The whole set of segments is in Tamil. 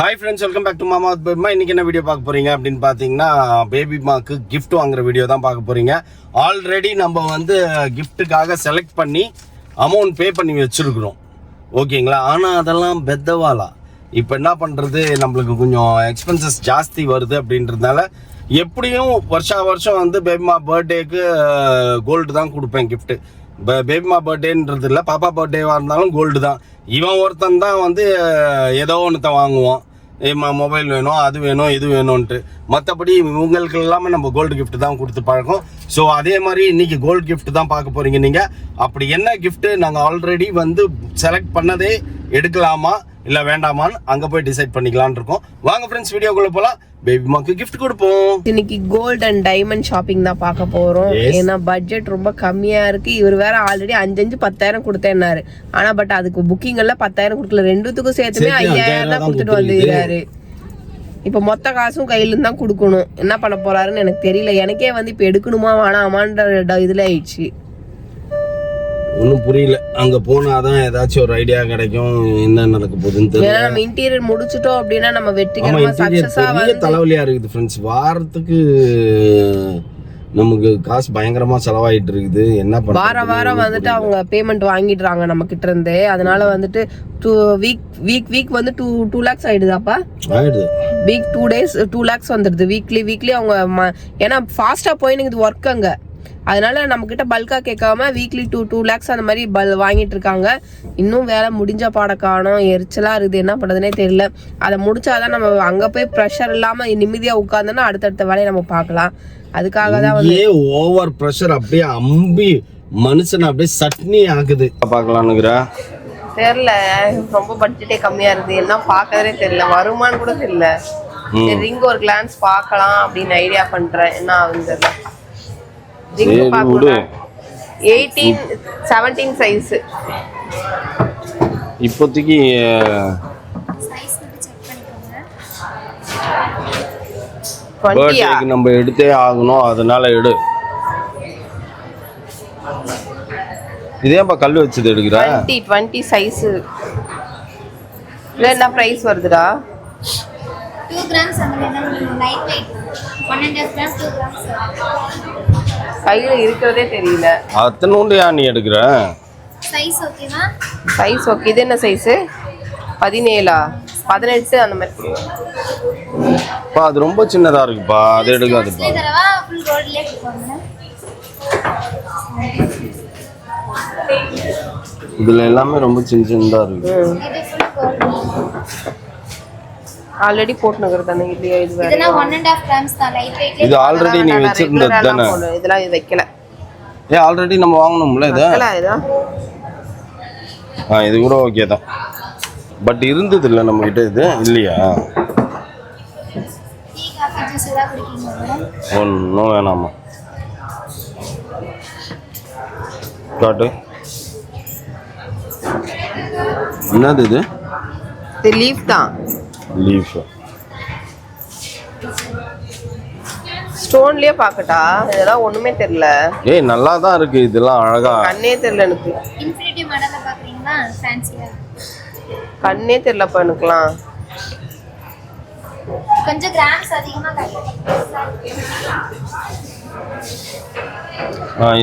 Hi friends, welcome back to மாமாவத் பேபிமா. இன்றைக்கி என்ன வீடியோ பார்க்க போகிறீங்க அப்படின்னு பார்த்தீங்கன்னா, பேபிமாக்கு கிஃப்ட் வாங்குற வீடியோ தான் பார்க்க போகிறீங்க. ஆல்ரெடி நம்ம வந்து கிஃப்ட்டுக்காக செலக்ட் பண்ணி அமௌண்ட் பே பண்ணி வச்சுருக்குறோம், ஓகேங்களா. ஆனால் அதெல்லாம் பெத்தவாலா இப்போ என்ன பண்ணுறது, நம்மளுக்கு கொஞ்சம் எக்ஸ்பென்சஸ் ஜாஸ்தி வருது அப்படின்றதுனால எப்படியும் வருஷம் வந்து பேபிமா பர்த்டேக்கு கோல்டு தான் கொடுப்பேன் கிஃப்ட்டு. பேபிமா பர்த்டேன்றது இல்லை, பாப்பா பர்த்டேவாக இருந்தாலும் கோல்டு தான். இவன் ஒருத்தன் தான் வந்து ஏதோ ஒன்று வாங்குவான், மொபைல் வேணும், அது வேணும், இது வேணும்ன்ட்டு. மற்றபடி இவங்களுக்கு எல்லாமே நம்ம கோல்டு கிஃப்ட் தான் கொடுத்து பழக்கம். ஸோ அதே மாதிரி இன்றைக்கி கோல்டு கிஃப்ட் தான் பார்க்க போகிறீங்க நீங்கள். அப்படி என்ன கிஃப்ட்டு நாங்கள் ஆல்ரெடி வந்து செலக்ட் பண்ணதே எடுக்கலாமா இல்லை வேண்டாமான்னு அங்கே போய் டிசைட் பண்ணிக்கலான் இருக்கோம். வாங்க ஃப்ரெண்ட்ஸ், வீடியோக்குள்ளே போகலாம். பேபிமாக்கு கிஃப்ட் கொடுப்போம். இன்னைக்கு கோல்ட் அண்ட் டைமண்ட் ஷாப்பிங் தான் பார்க்க போறோம். ஏன்னா பட்ஜெட் ரொம்ப கம்மியா இருக்கு. இவர் வேற ஆல்ரெடி 5,10,000 கொடுத்தேன்னாரு. ஆனா பட் அதுக்கு புக்கிங் எல்லாம் 10,000 கொடுக்கல, ரெண்டுத்துக்கும் சேர்த்துமே 5,000 தான் கொடுத்துட்டு வந்துருக்காரு. இப்ப மொத்த காசும் கையில இருந்து தான் கொடுக்கணும். என்ன பண்ண போறாருன்னு எனக்கு தெரியல. எனக்கே வந்து இப்ப எடுக்கணுமா வேணாமான்ற இதுல ஆயிடுச்சு. ஒன்றும் புரியல. அங்கே போனாதான் ஏதாச்சும் ஒரு ஐடியா கிடைக்கும், என்ன நடக்க போகுதுன்னு தெரியல. ஏன்னா நம்ம இன்டீரியர் முடிச்சிட்டோம் அப்படின்னா நம்ம வெற்றிகரமா சக்சஸா வந்து தலைவலியா இருக்குது ஃப்ரெண்ட்ஸ். வாரத்துக்கு நமக்கு காசு பயங்கரமா செலவாயிட்டு இருக்குது. என்ன பண்ண வாரம் வந்துட்டு அவங்க பேமெண்ட் வாங்கிடுறாங்க நம்ம கிட்ட இருந்து. அதனால வந்துட்டு வீக் வந்து 2 lakhs ஆயிடுதாப்பா. வீக் 2 days 2 lakhs வந்துடுது. வீக்லி அவங்க ஏன்னா ஃபாஸ்டா போயினுக்குது ஒர்க் அங்க. அதனால நம்ம கிட்ட பல்கா கேட்காம வீக்லி 2 lakhs அந்த மாதிரி வாங்கிட்டு இருக்காங்க. இன்னும் வேலை முடிஞ்ச பாட காணும், எரிச்சலா இருக்குது. என்ன பண்றதுனே தெரியல. அதை முடிச்சாதான் நம்ம அங்க போய் ப்ரெஷர் இல்லாம நிம்மதியா உட்கார்ந்தோம்னா அடுத்தடுத்த வேலையை நம்ம பார்க்கலாம். அதுக்காக தான் வந்து ஓவர் ப்ரெஷர் அப்படியே அம்பி மனுஷன் அப்படியே சட்னி ஆகுது. பார்க்கலாம்னுங்கிற தெரியல, ரொம்ப பட்ஜெட்டே கம்மியா இருக்குது. என்ன பார்க்கறதே தெரியல, வருமானு கூட தெரியல. ரிங் ஒரு கிளான்ஸ் பார்க்கலாம் அப்படின்னு ஐடியா பண்றேன். என்ன ஆகுது 18-17 சைஸ். இப்போதைக்கு பர்த்டேக்கு நம்ம எடுத்தே ஆகணும், அதனால எடு. இதேப்பா கல் வச்சது எடுக்கிற 20 சைஸ். என்ன பிரைஸ் வருதுடா? 2 grams light weight 1.5 grams 2 grams கையில இருக்கிறதே தெரியல. அத்தனோண்டு யா நீ எடுக்கிற சைஸ் ஓகேவா? Size okay. இது என்ன சைஸ்? 17 18 அந்த மாதிரி. பா அது ரொம்ப சின்னதா இருக்குப்பா, அது எடுக்காதுப்பா. இதரவா ஃபுல் கோல்ட்லயே கொடுப்பாங்க. இதுல எல்லாமே ரொம்ப சின்னதா இருக்கு. இது ஃபுல் கோல்ட். ஆல்ரெடி போட்டுனது தானே இல்லையா? இது வேற. இதெல்லாம் 1.5 grams தான் லைட் வெயிட். இது ஆல்ரெடி நீ வெச்சிருந்தது தானே? இதெல்லாம் இது வைக்கல. ஆல்ரெடி நம்ம வாங்குனோம்ல இது. இது கூட ஓகே தான். பட் இருந்தது இல்ல நம்ம கிட்ட. இது இல்லையா? டீ காபி ஜூஸ் எல்லாம் குடிக்கீங்களா? ஒன்னும் வேணாமா. காட்டு. என்னது இது? இது லீஃப் தான். லீஃப் ஸ்டோன்லயே பாக்கட்டா? இதெல்லாம் ஒண்ணுமே தெரியல. ஏய் நல்லா தான் இருக்கு, இதெல்லாம் அழகா. கண்ணே தெரியல எனக்கு. இன்ஃபினிட்டி மாடல்ல பாக்குறீங்களா? ஃபேன்சியா. கண்ணே தெரியலப்பா எனக்குலாம். கொஞ்சம் கிராம்ஸ் அதிகமா காட்டுது.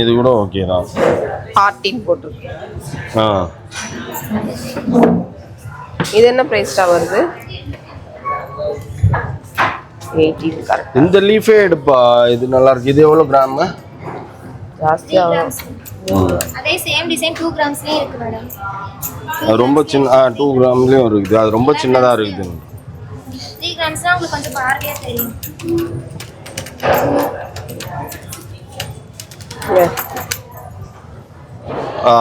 இது கூட ஓகே தான். ஹார்ட்டின் போட்டுருக்கு. இது என்ன பிரைஸ்டா வருது? 18 கரெக்ட். இந்த லீஃபே எடுப்பா, இது நல்லா இருக்கு. இது எவ்வளவு கிராம்? ஜாஸ்தியா வரும். அதே சேம் டிசைன் 2 grams-லயே இருக்கு மேடம். அது ரொம்ப சின்ன 2 கிராம்லயும் இருக்குது. அது ரொம்ப சின்னதா இருக்குது. 3 grams-னா உங்களுக்கு கொஞ்சம் பார்வையா தெரியும்.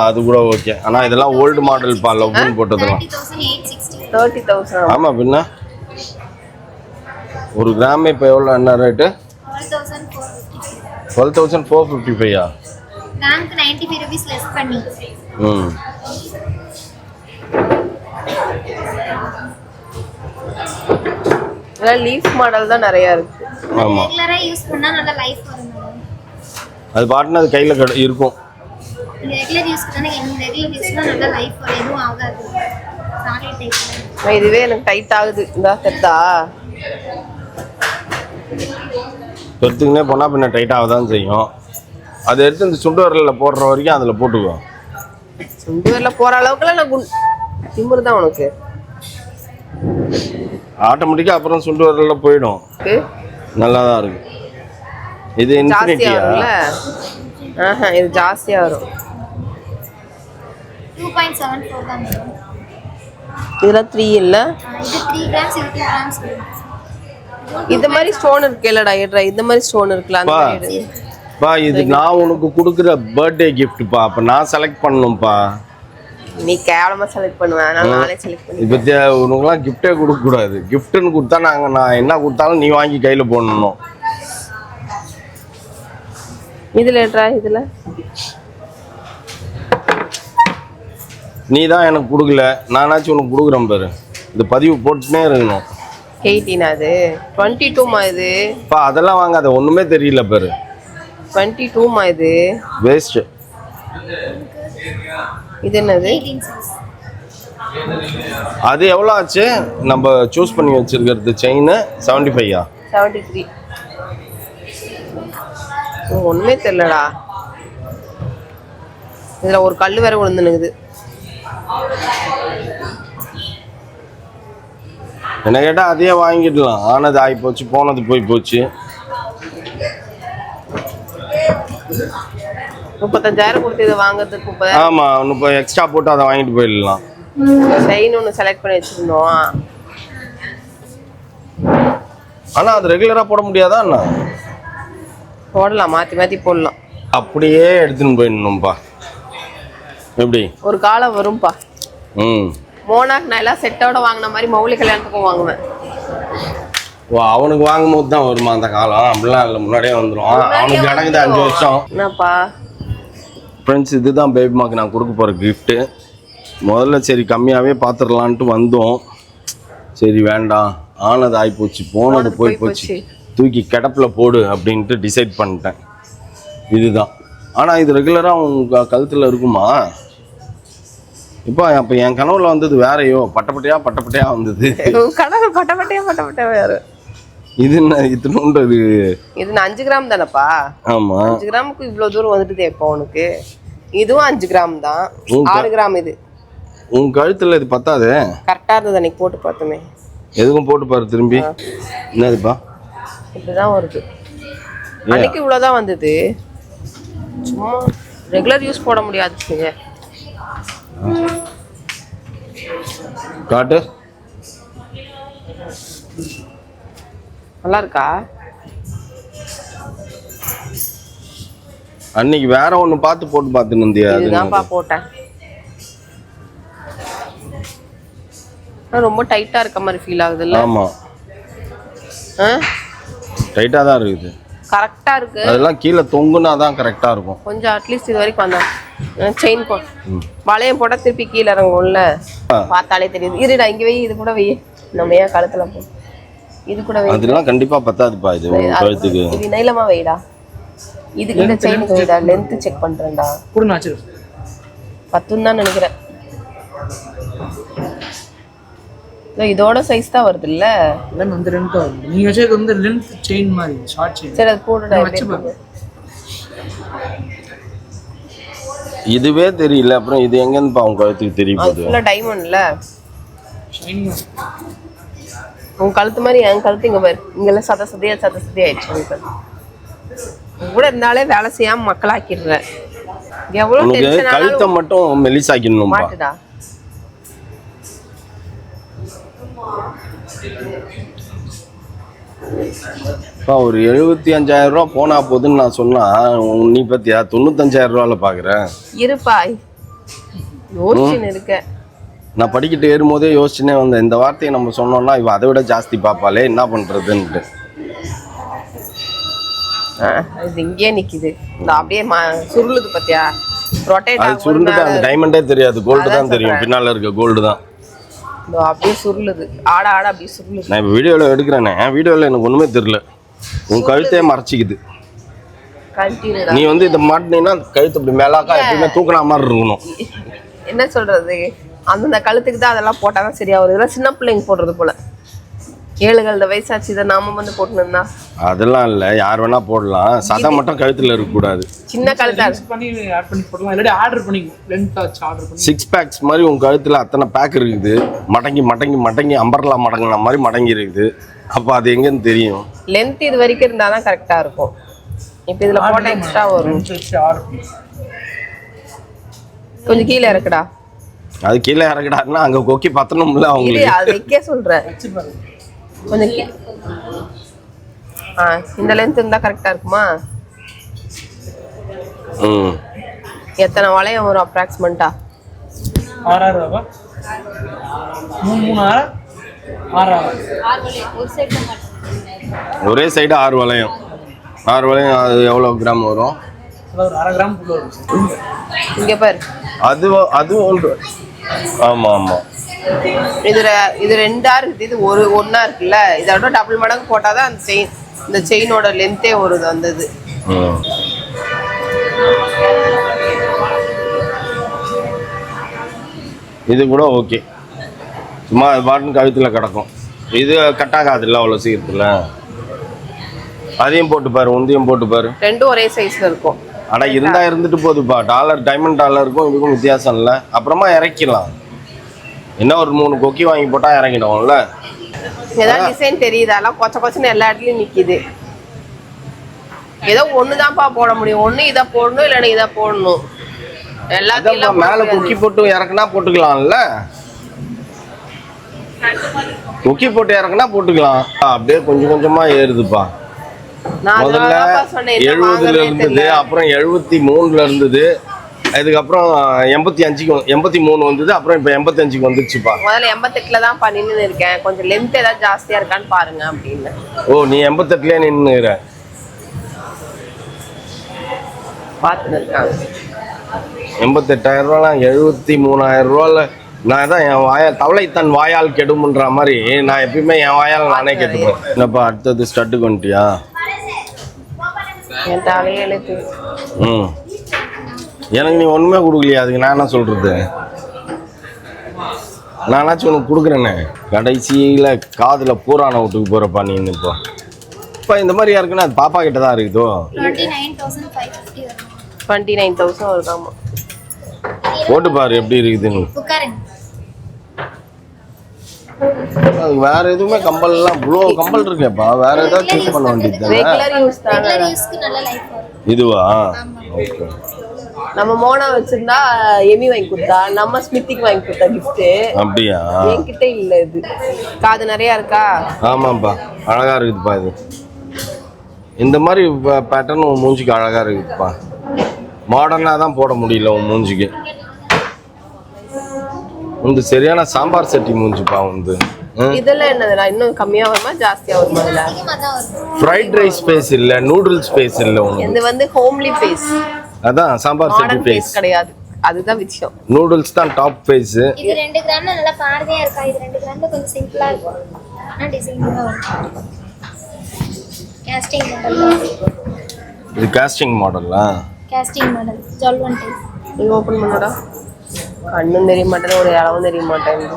அது கூட ஓகே. ஆனா இதெல்லாம் ஓல்ட் மாடல் பா, லவ்னு போட்டதெல்லாம் 30,860. ஆமா பின்ன. ஒரு கிராம் இப்போ எவ்வளோ என்ன ரேட்டு? 12,455. கிராமுக்கு 95 rupees லெஸ் பண்ணி. இதெல்லாம் லீஃப் மாடல் தான் நிறைய இருக்கு. ஆமா, ரெகுலரா யூஸ் பண்ணா நல்ல லைஃப் வரும் மேடம். அது பாட்டுனா அது கையில இருக்கும். ரெகுலர் யூஸ் பண்ணா ரெகுலர் யூஸ்னா நல்ல லைஃப் வரும், எதுவும் ஆகாது. Solid type. இதுவே எனக்கு டைட் ஆகுது. இந்த செட்டா எடுத்துக்கினே போனால் பின்ன டைட்டாக தான் செய்யும். அதை எடுத்து இந்த சுண்டு வரலில் போடுற வரைக்கும் அதில் போட்டுக்குவோம். சுண்டு வரல போகிற அளவுக்குலாம் நான் திமுரு தான் உனக்கு. ஆட்டோமேட்டிக்காக அப்புறம் சுண்டு வரலில் போயிடும். நல்லா தான் இருக்கு. இது இன்ஃபினிட்டியா? இது ஜாஸ்தியாக வரும். 2.74 தான் வரும். இதெல்லாம் 3 இல்லை. இது 3 grams, இது 2 grams. இந்த மாதிரி ஸ்டோன் இருக்கு இல்லடா, ஏட்ரா இந்த மாதிரி ஸ்டோன் இருக்குல்ல அந்த மாதிரி எடு. பா இது நான் உனக்கு கொடுக்குற பர்த்டே கிஃப்ட்ப்பா. அப்போ நான் செலக்ட் பண்ணணும்ப்பா. நீ கேவலமாக செலக்ட் பண்ணுவேன், நானே செலக்ட் பண்ணி. இப்போ உனக்குலாம் கிஃப்டே கொடுக்கக்கூடாது. கிஃப்ட்டுன்னு கொடுத்தா நான் என்ன கொடுத்தாலும் நீ வாங்கி கையில் போடணும். இதில் ஏட்ரா, இதில் நீ தான் எனக்கு கொடுக்கல, நானாச்சும் உனக்கு கொடுக்குறேன் பாரு. இது பதிவு போட்டுனே இருக்கணும். 18 அது 22மா இது? பா அதெல்லாம் வாங்காத, ஒன்றுமே தெரியல பாரு. 22மா இது? வேஸ்ட். இது என்னது? 18 size. அது எவ்வளோ ஆச்சு? நம்ம சூஸ் பண்ணி வச்சிருக்கிறது செயின் 75ஆ? 73. ஒன்றுமே தெரியலடா. இதில் ஒரு கல் வேற விழுந்துனுக்குது. என்ன கேட்டால் அதையே வாங்கிடலாம். ஆனது ஆகி போச்சு, போனது போய் போச்சு. 35,000 கொடுத்து இதை வாங்குறதுக்கு 30,000. ஆமாம், இப்போ எக்ஸ்ட்ரா போட்டு அதை வாங்கிட்டு போயிடலாம். செயின் ஒன்று செலக்ட் பண்ணி வச்சுருந்தோம். ஆனால் அது ரெகுலராக போட முடியாதா என்ன? போடலாம், மாற்றி மாற்றி போடலாம். அப்படியே எடுத்துன்னு போயிடணும்ப்பா. எப்படி ஒரு காலம் வரும்பா. ம். மோனாக்கு நான் எல்லாம் செட்டோட வாங்கின மாதிரி மௌலி கல்யாணத்துக்கும் வாங்குவேன். ஓ, அவனுக்கு வாங்கும்போது தான் வருமா அந்த காலம்? அப்படிலாம் இல்லை, முன்னாடியே வந்துடும். அவனுக்கு நடக்குது 5 வருஷம். என்னப்பா ஃப்ரெண்ட்ஸ், இதுதான் பேபிமாக்கு நான் கொடுக்க போகிற கிஃப்ட்டு. முதல்ல சரி கம்மியாகவே பார்த்துடலான்ட்டு வந்தோம். சரி வேண்டாம், ஆனது ஆகிப்போச்சு, போனது போய் போச்சு, தூக்கி கிடப்பில் போடு அப்படின்ட்டு டிசைட் பண்ணிட்டேன். இதுதான். ஆனால் இது ரெகுலராக உங்க கழுத்தில் இருக்குமா? இப்போ அப்போ என் கனவுல வந்தது வேறையோ, பட்டப்பட்டையாக வந்தது. கடவுள் பட்டப்பட்டையா வேறு. இது என்ன இத்தனோன்றது? இது 5 கிராம் தானப்பா? ஆமாம், 5 கிராமுக்கு இவ்வளோ தூரம் வந்துட்டு இப்போ உனக்கு. இதுவும் 5 கிராம் தான். 6 கிராம் இது. உன் கழுத்தில் இது பத்தாது. கரெக்டாக இருந்தது அன்னைக்கு போட்டு பார்த்தோமே. எதுக்கும் போட்டு பாரு திரும்பி. என்னதுப்பா இப்படிதான் வருது. அன்னைக்கு இவ்வளோதான் வந்தது. சும்மா ரெகுலர் யூஸ் போட முடியாதுங்க. காட்டு. நல்லா இருக்கா? அன்னைக்கு வேற ஒன்று பார்த்து போட்டு பார்த்துன்னு இருந்தியா? இதுதான்ப்பா போட்டேன். ரொம்ப டைட்டா இருக்க மாதிரி ஃபீல் ஆகுதுல்ல? ஆமா, டைட்டா தான் இருக்குது. கரெக்டா இருக்கு. அதெல்லாம் கீழே தொங்குனா தான் கரெக்டா இருக்கும். கொஞ்சம் அட்லீஸ்ட் இது வரைக்கும் வந்தா செயின் போ. வளையம் போட்டா திருப்பி கீழே இறங்கும்ல, பார்த்தாலே தெரியுது. இருடா இங்க வை, இது கூட வை. நம்ம ஏன் கழுத்துல போ, இது கூட வை. அதெல்லாம் கண்டிப்பா பத்தாதுப்பா. இது கழுத்துக்கு இது நீளமா வைடா. இதுக்கு இந்த செயினுக்கு வைடா. Length check பண்றேன்டா. குடுனாச்சு 10 தான் நினைக்கிறேன். இதோட சைஸ் தான் வருது இல்ல? எல்லாம் வந்து ரெண்டு வருது. நீங்க வச்சது வந்து லென்த் செயின் மாதிரி, ஷார்ட் செயின். சரி அது போடுடா. இதுவே தெரியல, அப்புறம் இது எங்கன்னு உங்க கழுத்துக்கு தெரிய போகுது? ஃபுல்லா டைமண்ட்ல ஷைனிங். உன் கழுத்து மாதிரி என் கழுத்து இங்க பாரு. இங்கெல்லாம் சத சதையா ஆயிடுச்சு. உங்களுக்கு கூட இருந்தாலே வேலை செய்யாம மக்களாக்கிடுற. எவ்வளவு டென்ஷன். கழுத்தை மட்டும் மெலிசாக்கிடணும் மாட்டுடா. ஒரு 75,000 ரூபா போனா போதுன்னு நான் சொன்னா, நீ பத்தியா 95,000 ரூபால பாக்குற? இருப்பா, யோசிச்சுன்னு இருக்க. நான் படிக்கிட்டு ஏறும்போதே யோசிச்சுனே வந்தேன், இந்த வார்த்தையை நம்ம சொன்னோம்னா இவ அதை விட ஜாஸ்தி பாப்பாளே, என்ன பண்றதுன்ட்டு. இது இங்கே நிக்குது. இந்த அப்படியே சுருளுது பத்தியா? ரொட்டேட் சுருண்டுட்டு அந்த டைமண்டே தெரியாது, கோல்டு தான் தெரியும். பின்னால இருக்க கோல்டு தான் அப்படியே சுருளுது. ஆட ஆட அப்படியே சுருளுது. நான் இப்போ வீடியோவில் எடுக்கிறேனே, வீடியோவில் எனக்கு ஒன்றுமே தெரியல. உன் கழுத்தே மறைச்சிக்குது. நீ வந்து இதை மாட்டினீங்கன்னா கழுத்து இப்படி மேலாக்கா எப்படியுமே தூக்கின மாதிரி இருக்கணும். என்ன சொல்றது, அந்தந்த கழுத்துக்கு தான் அதெல்லாம் போட்டால் தான் சரியா வரும். இதெல்லாம் சின்ன பிள்ளைங்க போடுறது போல. 7 வயசாச்சு இதை நாம வந்து போட்டுனா அதெல்லாம் இல்லை, யார் வேணா போடலாம். சதம் மட்டும் கழுத்தில் இருக்கக்கூடாது. சின்ன கழுத்தா பண்ணி ஆட் பண்ணி போடலாம், இல்லாட்டி ஆர்டர் பண்ணி லென்த் வச்சு ஆர்டர் பண்ணி 6 பேக்ஸ் மாதிரி உங்கள் கழுத்தில் அத்தனை பேக் இருக்குது. மடங்கி மடங்கி மடங்கி அம்பர்லா மடங்கின மாதிரி மடங்கி இருக்குது. அப்போ அது எங்கன்னு தெரியும்? லென்த் இது வரைக்கும் இருந்தால் தான் கரெக்டாக இருக்கும். இப்போ இதில் போட்டால் எக்ஸ்ட்ரா வரும். வச்சு ஆர்டர் பண்ணி கொஞ்சம் கீழே இருக்குடா. அது கீழே இறக்கிடாருன்னா அங்கே கொக்கி பத்தணும்ல அவங்களுக்கு. அது வைக்க சொல்கிறேன். வச்சு பாருங்க. கொஞ்சம் இந்த லென்த் இருந்தால் கரெக்டாக இருக்குமா? எத்தனை வளையம் வரும் அப்ராக்சிமெண்ட்டா? 6 ரூபாவா? 3 6 ஒரே சைடு 6 வளையம். 6 வளையம் அது எவ்வளோ கிராம் வரும்? ஒரு 1/2 கிராம் குள்ள வரும். இங்கே பாரு, அது ஒன்று. ஆமாம் ஆமாம், இது 2 இருக்குது, இது ஒன்றா இருக்குல்ல. இதோட டபுள் மடங்கு போட்டால் தான் அந்த இந்த செயினோட லென்த்தே வருது அந்த இது. இது கூட ஓகே. சும்மா அது பாட்டுன்னு கழுத்தில் கிடக்கும். இது கட்டாகாதுல்ல அவ்வளோ சீக்கிரத்தில். அதையும் போட்டு பாரு, உந்தையும் போட்டு பாரு. ரெண்டும் ஒரே சைஸில் இருக்கும். ஆனால் இருந்துட்டு போகுதுப்பா. டைமண்ட் டாலருக்கும் இதுக்கும் வித்தியாசம் இல்லை. அப்புறமா இறக்கிடலாம். என்ன ஒரு 3 கொக்கி வாங்கி போட்டால் இறங்கிடுவோம்ல. ஏதாவது டிசைன் தெரியுதாலாம்? கொச்சன்னு எல்லா இடத்துலையும் நிற்கிது. ஏதோ ஒன்று தான்ப்பா போட முடியும். ஒன்று இதை போடணும், இல்லைன்னா இதை போடணும். எல்லாத்தையும் மேலே கொக்கி போட்டு இறக்குனா போட்டுக்கலாம்ல. கொக்கி போட்டு இறக்குனா போட்டுக்கலாம். அப்படியே கொஞ்சம் கொஞ்சமாக ஏறுதுப்பா. முதல்ல 70ல இருந்தது, அப்புறம் 73ல இருந்தது, அதுக்கப்புறம் 83 வந்தது, அப்புறம் இப்போ 85க்கு வந்துருச்சுப்பா. முதல்ல 88ல தான் நின்று இருக்கேன். கொஞ்சம் லென்த் ஏதாவது ஜாஸ்தியா இருக்கான்னு பாருங்க அப்படின்னு. ஓ, நீ 88ல நின்னுற பார்த்துட்டு இருக்காங்க. 88,000 ரூபாலாம் 73,000 ரூபால நான் தான் என் வாயால் தவளை தன் வாயால் கெடுமுன்ற மாதிரி நான் எப்பயுமே என் வாயால் நானே கெட்டுப்பேன். என்னப்பா அடுத்தது ஸ்டட்டுக்கு வந்துட்டியா? என் தலையே எழுத்து. எனக்கு நீ ஒன்றுமே கொடுக்கலையா? அதுக்கு நான் என்ன சொல்கிறது? நானாச்சும் உனக்கு கொடுக்குறேனே. கடைசியில் காதில் பூரான வீட்டுக்கு போகிறப்பா நீ. இப்போ இந்த மாதிரி யாருக்குன்னா அது பாப்பா கிட்ட தான் இருக்குதோ. 29,000 வருதாமா. போட்டு பாரு எப்படி இருக்குதுன்னு. அதுக்கு வேற எதுவுமே கம்பல்லாம் இவ்வளோ கம்பல் இருக்கேப்பா. வேற ஏதாவது சூஸ் பண்ண வேண்டியது. ரெகுலர் யூஸ் தானே இதுவா? ஓகே. நம்ம மோனா வச்சிருந்தா எமி வாங்கி கொடுத்தா, நம்ம ஸ்மித்திக்கு வாங்கி கொடுத்தா கிஃப்ட். அப்படியா? என்கிட்ட இல்ல. இது காது நிறைய இருக்கா? ஆமாப்பா, அழகா இருக்குதுப்பா. இது இந்த மாதிரி பேட்டர்ன் உன் மூஞ்சிக்கு அழகா இருக்குதுப்பா. மாடர்னாக தான் போட முடியல உன் மூஞ்சிக்கு. உந்து சரியான சாம்பார் சட்டி மூஞ்சிப்பா உந்து. இதெல்லாம் என்னதுடா? இன்னும் கம்மியா வருமா ஜாஸ்தியா வருமா? இல்ல ஃப்ரைட் ரைஸ் ஃபேஸ் இல்ல, நூடுல்ஸ் ஃபேஸ் இல்ல உனக்கு. இது வந்து ஹோம்லி ஃபேஸ். அதான் சாம்பார் சட்டி ஃபேஸ் கிடையாது. அதுதான் விஷயம். நூடுல்ஸ் தான் டாப் ஃபேஸ். இது 2 கிராம்ல நல்லா பாரதியா இருக்கா. இது 2 கிராம்ல கொஞ்சம் சிம்பிளா இருக்கும். நான் டிசைன் தான் காஸ்டிங் மாடல். இது காஸ்டிங் மாடலா? காஸ்டிங் மாடல் ஜால்வன் டைப். நீ ஓபன் பண்ணடா. கண்ணும் தெரிய மாட்டேங்குது, ஒரு அளவும் தெரிய மாட்டேங்குது.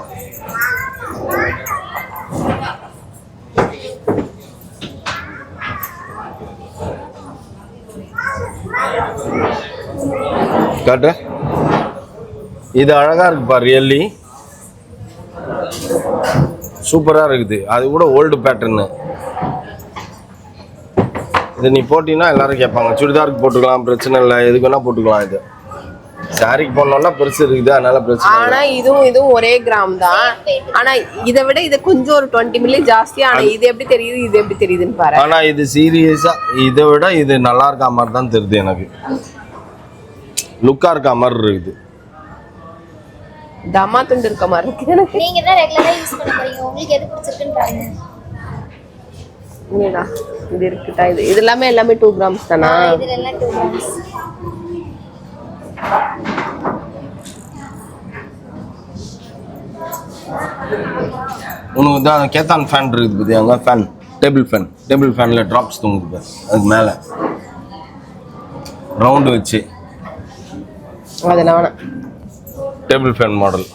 காட்டு. இது அழகா இருக்குப்பா. ரியல்லி சூப்பரா இருக்குது. அது கூட ஓல்டு பேட்டர்னு. இது நீ போட்டீங்கன்னா எல்லாரும் கேட்பாங்க. சுடிதாருக்கு போட்டுக்கலாம், பிரச்சனை இல்லை. எதுக்கு வேணா போட்டுக்கலாம். இது சாரிக்கு போனோம்னா பெருசு இருக்குது, அதனால பிரச்சனை. ஆனா இதுவும் ஒரே கிராம் தான். ஆனா இதை விட இது கொஞ்சம் ஒரு 20 மில்லி ஜாஸ்தி. ஆனா இது எப்படி தெரியுது, இது எப்படி தெரியுதுன்னு பாரு. ஆனா இது சீரியஸா இதை விட இது நல்லா இருக்க மாதிரி தான் தெரியுது எனக்கு. லுக்கா இருக்க மாதிரி இருக்குது. தம்மா துண்டு இருக்க மாதிரி இருக்கு எனக்கு. நீங்க தான் ரெகுலரா யூஸ் பண்ண போறீங்க. உங்களுக்கு எது பிடிச்சிருக்குன்னு பாருங்க. நீடா இது இருக்குடா. இது எல்லாமே 2 கிராம்ஸ் தானா? இது எல்லாம் 2 கிராம்ஸ். உனக்கு தான் கேத்தான் ஃபேன் இருக்குது பத்தி. அங்கே ஃபேன், டேபிள் ஃபேனில் ட்ராப்ஸ் தூங்குது பாரு. அதுக்கு மேலே ரவுண்டு வச்சு அதெல்லாம் வேணாம். Table fan model.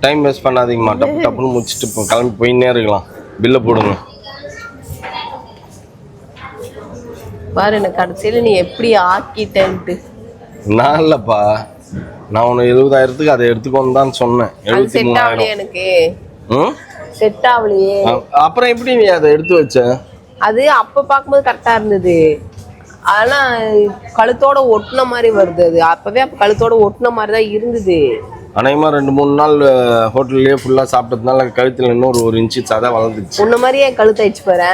Time waste பண்ணாதீங்கம்மா. டப்பு டப்புன்னு முடிச்சுட்டு இப்போ கிளம்பி போயின்னே இருக்கலாம். பில்லை போடுங்க. பாரு எனக்கு கடைசியில நீ எப்படி ஆக்கிட்டேன்ட்டு. நான் இல்லப்பா, நான் உனக்கு 70,000க்கு அதை எடுத்துக்கோன்னு தான் சொன்னேன். அது செட் 73,000. ஆகலையே எனக்கு. ம், செட் ஆகலையே. அப்புறம் எப்படி நீ அதை எடுத்து வச்ச? அது அப்ப பாக்கும்போது கரெக்டா இருந்தது. ஆனா கழுத்தோட ஒட்டின மாதிரி வருது. அது அப்பவே அப்ப கழுத்தோட ஒட்டின மாதிரி தான் இருந்தது. அநேகமாக 2-3 நாள் ஹோட்டல்லையே ஃபுல்லாக சாப்பிட்டதுனால கழுத்தில் இன்னொரு 1 இன்ச்சு சதை வளர்ந்துச்சு. உன்ன மாதிரியே கழுத்தாயிடுச்சு பாரு.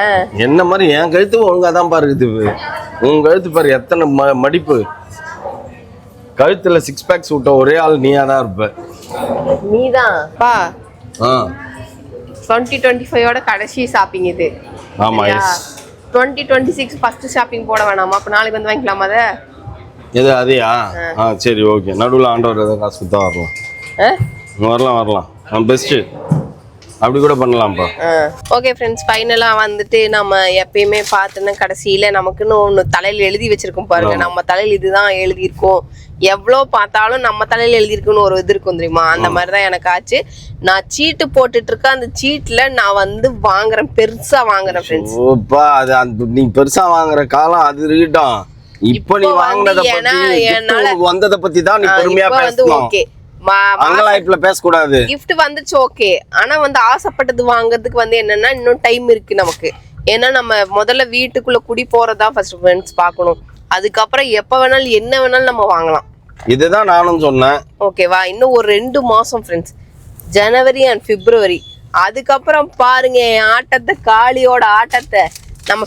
என்ன மாதிரி என் கழுத்து ஒழுங்காக தான் பாரு இருக்குது. உன் கழுத்து பாரு எத்தனை மடிப்பு. கழுத்துல 6 பேக்ஸ் விட்ட ஒரே ஆள் நீயா தான் இருப்ப. நீதான் பா. ஆ 2025ஓட கடைசி ஷாப்பிங் இது. ஆமா. 2026 ஃபர்ஸ்ட் ஷாப்பிங் போட வேணாமா? அப்ப நாளைக்கு வந்து வாங்கிக்கலாமா? அதை எது அதையா? சரி ஓகே. நடுவில் ஆண்டவர் ஏதாவது காசு கொடுத்தா வரலாம். வரலாம் பெஸ்ட்டு. அப்படி கூட பண்ணலாம்ப்பா. ஓகே ஃப்ரெண்ட்ஸ், ஃபைனலாக வந்துட்டு நம்ம எப்பயுமே பார்த்துன்னா கடைசியில் நமக்குன்னு ஒன்று தலையில் எழுதி வச்சிருக்கோம் பாருங்க. நம்ம தலையில் இதுதான் எழுதியிருக்கோம். எவ்வளோ பார்த்தாலும் நம்ம தலையில் எழுதியிருக்குன்னு ஒரு இது இருக்கும் தெரியுமா? அந்த மாதிரி தான் எனக்கு ஆச்சு. நான் சீட்டு போட்டுட்டு இருக்கேன். அந்த சீட்டில் நான் வந்து வாங்குறேன், பெருசாக வாங்குறேன் ஃப்ரெண்ட்ஸ். ஓப்பா, அது அந்த நீ பெருசா வாங்குற காலம் அது இருக்கட்டும். இப்போ நீ வாங்குனத பத்தி வந்தத பத்தி தான் நீ பெருமையா பேசணும். ஓகே, அங்கலாய்ப்ல பேசக்கூடாது. கிஃப்ட் வந்துச்சு ஓகே. ஆனா வந்து ஆசைப்பட்டது வாங்குறதுக்கு வந்து என்னன்னா இன்னும் டைம் இருக்கு நமக்கு. ஏன்னா நம்ம முதல்ல வீட்டுக்குள்ள குடி போறதா ஃபர்ஸ்ட் ஃப்ரெண்ட்ஸ் பார்க்கணும். அதுக்கப்புறம் எப்ப வேணாலும் என்ன வேணாலும் நம்ம வாங்கலாம். இதுதான் நானும் சொன்னேன். ஓகேவா? இன்னும் ஒரு 2 மாசம் ஃப்ரெண்ட்ஸ், ஜனவரி அண்ட் பிப்ரவரி. அதுக்கப்புறம் பாருங்க ஆட்டத்தை, காளியோட ஆட்டத்தை. நம்ம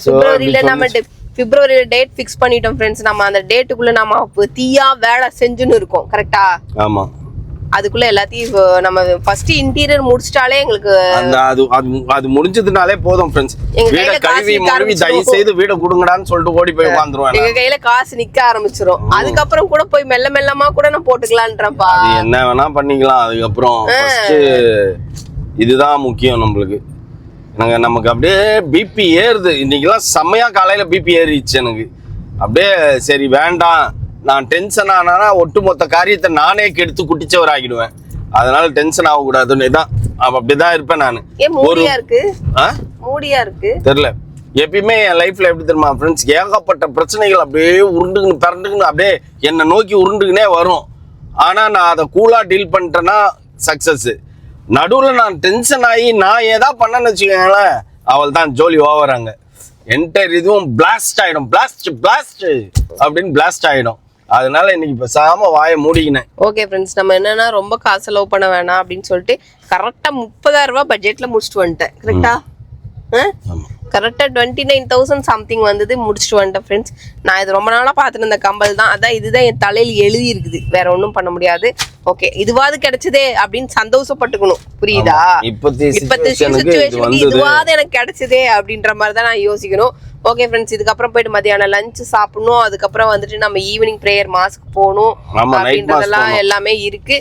பிப்ரவரியில டேட் ஃபிக்ஸ் பண்ணிட்டோம் ஃப்ரெண்ட்ஸ். நம்ம அந்த டேட்டுக்குள்ள நம்ம தீயா வேலை செஞ்சுன்னு இருக்கோம். கரெக்டா? ஆமா. அதுக்குள்ள எல்லாத்தையும் நம்ம ஃபர்ஸ்ட் இன்டீரியர் முடிச்சிட்டாலே எங்களுக்கு அது முடிஞ்சதுனாலே போதும் ஃப்ரெண்ட்ஸ். வீட கழுவி மறுவி தயவு செய்து வீட குடுங்கடான்னு சொல்லிட்டு ஓடி போய் உட்கார்ந்துருவாங்க. எங்க கையில காசு நிக்க ஆரம்பிச்சிரும். அதுக்கப்புறம் கூட போய் மெல்ல மெல்லமா கூட நான் போட்டுக்கலான்றப்பா. அது என்ன வேணா பண்ணிக்கலாம். அதுக்கப்புறம் ஃபர்ஸ்ட் இதுதான் முக்கியம் நம்மளுக்கு. நமக்கு அப்படியே பிபி ஏறுது. இன்னைக்கெல்லாம் செம்மையா காலையில பிபி ஏறிடுச்சு எனக்கு. அப்படியே சரி வேண்டாம், நான் டென்ஷன் ஆனா ஒட்டுமொத்த காரியத்தை நானே கெடுத்து குட்டிச்சவர் ஆகிடுவேன். அதனால டென்ஷன் ஆகக்கூடாதுன்னு தான் அப்படிதான் இருப்பேன் நான். மூடியா இருக்கு தெரியல. எப்பயுமே என் லைஃப்ல எப்படி தெரியுமா ஃப்ரெண்ட்ஸ், ஏகப்பட்ட பிரச்சனைகள் அப்படியே உருண்டுக்குன்னு பிறண்டுக்குன்னு அப்படியே என்னை நோக்கி உருண்டுக்குனே வரும். ஆனா நான் அதை கூலா டீல் பண்ணிட்டேன்னா சக்சஸ். நடுவில் நான் டென்ஷன் ஆகி நான் ஏதா பண்ணேன்னு வச்சுக்கோங்களேன், அவள் தான் ஜோலி ஓவராங்க. என்டையர் இதுவும் பிளாஸ்ட் ஆயிடும். பிளாஸ்ட் அப்படின்னு பிளாஸ்ட் ஆயிடும். அதனால இன்னைக்கு பேசாம வாயை மூடிக்கினேன். ஓகே ஃப்ரெண்ட்ஸ், நம்ம என்னன்னா ரொம்ப காசு செலவு பண்ண வேணாம் அப்படின்னு சொல்லிட்டு கரெக்டா 30,000 ரூபாய் பட்ஜெட்ல முடிச்சுட்டு வந்துட்டேன். கரெக்டா? கரெக்டா 29,000 சம்திங் வந்தது, முடிச்சுட்டு வந்துட்டேன் ஃப்ரெண்ட்ஸ். நான் இது ரொம்ப நாளா பார்த்துட்டு இருந்த கம்பல் தான். அதான் இதுதான் என் தலையில் எழுதி இருக்குது. வேற ஒன்றும் பண்ண முடியாது. ஓகே, இதுவாது கிடைச்சதே அப்படின்னு சந்தோஷப்பட்டுக்கணும். புரியுதா? இப்பத்தி சிச்சுவேஷனுக்கு இதுவாது எனக்கு கிடைச்சதே அப்படின்ற மாதிரி தான் நான் யோசிக்கணும். ஓகே ஃப்ரெண்ட்ஸ், இதுக்கப்புறம் போயிட்டு மத்தியானம் லஞ்ச் சாப்பிடணும். அதுக்கப்புறம் வந்துட்டு நம்ம ஈவினிங் ப்ரேயர் மாஸ்க்கு போகணும் அப்படின்றதெல்லாம் எல்லாமே இருக்கு.